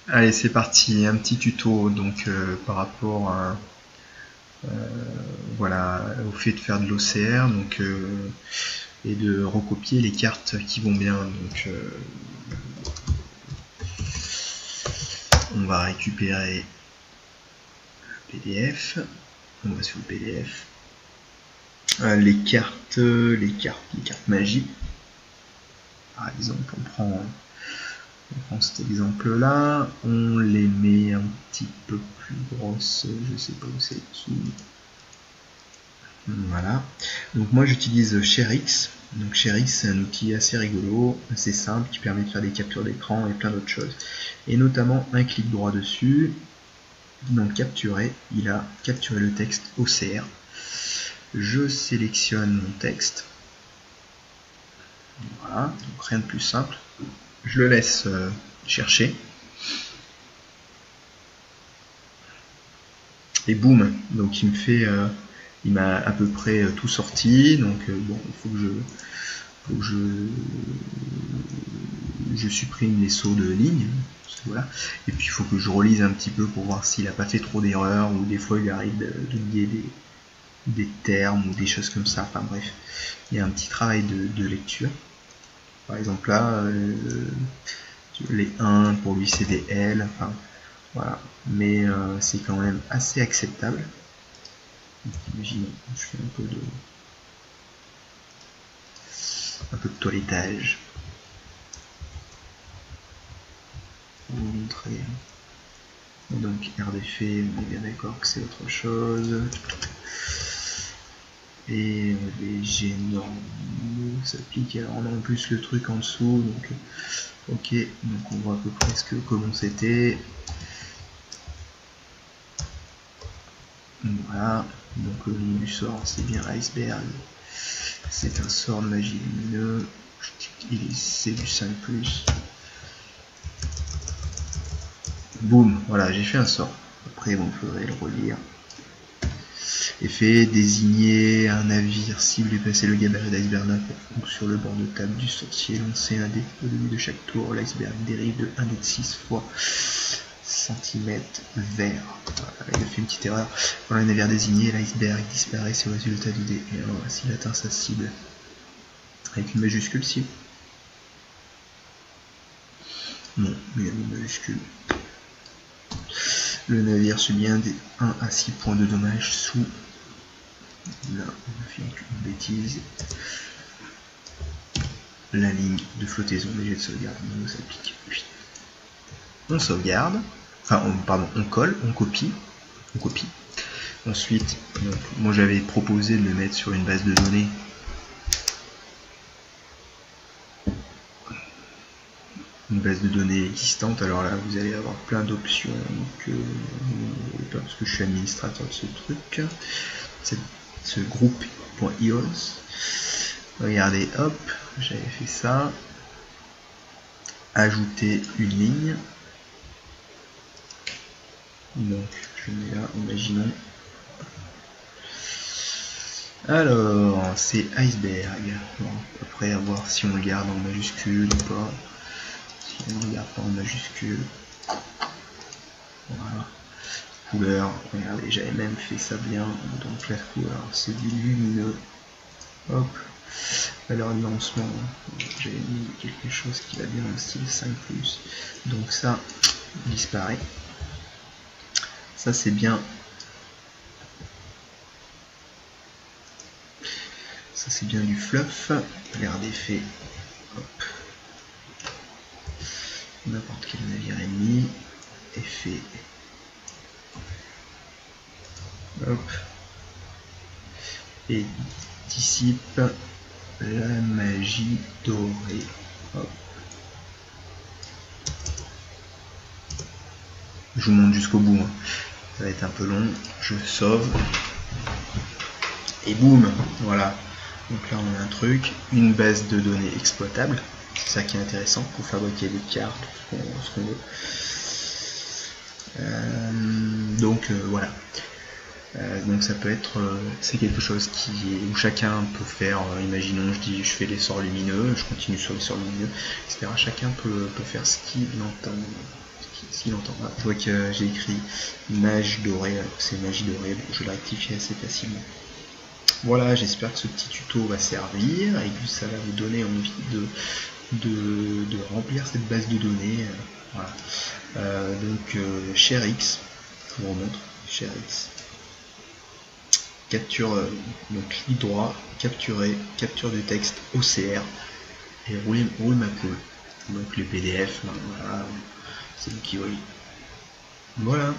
Allez, c'est parti, un petit tuto donc par rapport à, voilà, au fait de faire de l'OCR donc, et de recopier les cartes qui vont bien. Donc on va récupérer le PDF, on va sur le PDF, les cartes magie. Par exemple, on prend cet exemple là, on les met un petit peu plus grosses, je sais pas où c'est dessous. Voilà, donc moi j'utilise ShareX. Donc ShareX, c'est un outil assez rigolo, assez simple, qui permet de faire des captures d'écran et plein d'autres choses. Et notamment un clic droit dessus, donc capturer, il a capturé le texte OCR. Je sélectionne mon texte. Voilà, donc rien de plus simple. Je le laisse chercher. Et boum, donc il me fait, il m'a à peu près tout sorti. Donc bon, il faut que je supprime les sauts de ligne. Voilà. Et puis il faut que je relise un petit peu pour voir s'il n'a pas fait trop d'erreurs, ou des fois il arrive d'oublier des termes ou des choses comme ça. Enfin bref, il y a un petit travail de lecture. Par exemple là, les 1 pour lui c'est des L, enfin voilà, mais c'est quand même assez acceptable. Imaginons, je fais un peu de toilettage pour vous montrer. Donc R d'effet, on est bien d'accord que c'est autre chose. Et les G normaux s'appliquent. Alors on a en plus le truc en dessous, donc ok, donc on voit à peu près comment c'était. Voilà, donc le nom du sort c'est bien iceberg. C'est un sort de magie lumineux. C'est du 5+. Boum, voilà, j'ai fait un sort. Après, bon, il faudrait le relire. Effet, désigner un navire cible et placer le gabarit d'iceberg sur le bord de table du sorcier. Lancer un dé au début de chaque tour. L'iceberg dérive de 1,6 fois cm vert. Voilà, il a fait une petite erreur. Voilà, le navire désigné, l'iceberg disparaît, c'est le résultat du dé. Et alors, s'il atteint sa cible, avec une majuscule, si. Non, mais il y a une majuscule. Le navire subit 1 à 6 points de dommage sous. Là, on a fait une bêtise. La ligne de flottaison des jets de sauvegarde nous s'applique. On sauvegarde. Enfin, on colle, on copie. Ensuite, donc, moi j'avais proposé de le mettre sur une base de données. Une base de données existante. Alors là, vous allez avoir plein d'options. Parce que je suis administrateur de ce truc. Ce groupe.ios. Regardez, hop, j'avais fait ça. Ajouter une ligne. Donc, je mets là, imaginons. Alors, c'est iceberg. Bon, après, à voir si on le garde en majuscule ou pas. Si on ne le garde pas en majuscule. Voilà. Couleur, regardez, j'avais même fait ça bien. Donc, la couleur, c'est du lumineux. Hop. Valeur de lancement, j'avais mis quelque chose qui va bien en style 5+. Donc ça disparaît. Ça c'est bien. Ça c'est bien du fluff. Regardez, fait. Hop. N'importe quel navire ennemi. Effet. Hop. Et dissipe la magie dorée. Hop. Je vous montre jusqu'au bout. Hein. Ça va être un peu long. Je sauve. Et boum, voilà. Donc là on a un truc, une base de données exploitable. C'est ça qui est intéressant pour fabriquer des cartes, ce qu'on veut. Donc voilà. Donc ça peut être, c'est quelque chose où chacun peut faire, imaginons je fais les sorts lumineux, je continue sur les sorts lumineux, etc. Chacun peut faire ce qu'il entend, ce ce qu'il entend. Je vois que j'ai écrit mage doré, alors que c'est magie dorée, bon, je l'ai rectifié assez facilement. Voilà, j'espère que ce petit tuto va servir et que ça va vous donner envie de remplir cette base de données. Voilà. Donc ShareX, je vous remontre, ShareX. Capture, donc clic droit, capturer, capture de texte OCR et roule ma poule. Donc les PDF, voilà, c'est vous qui voyez. Voilà.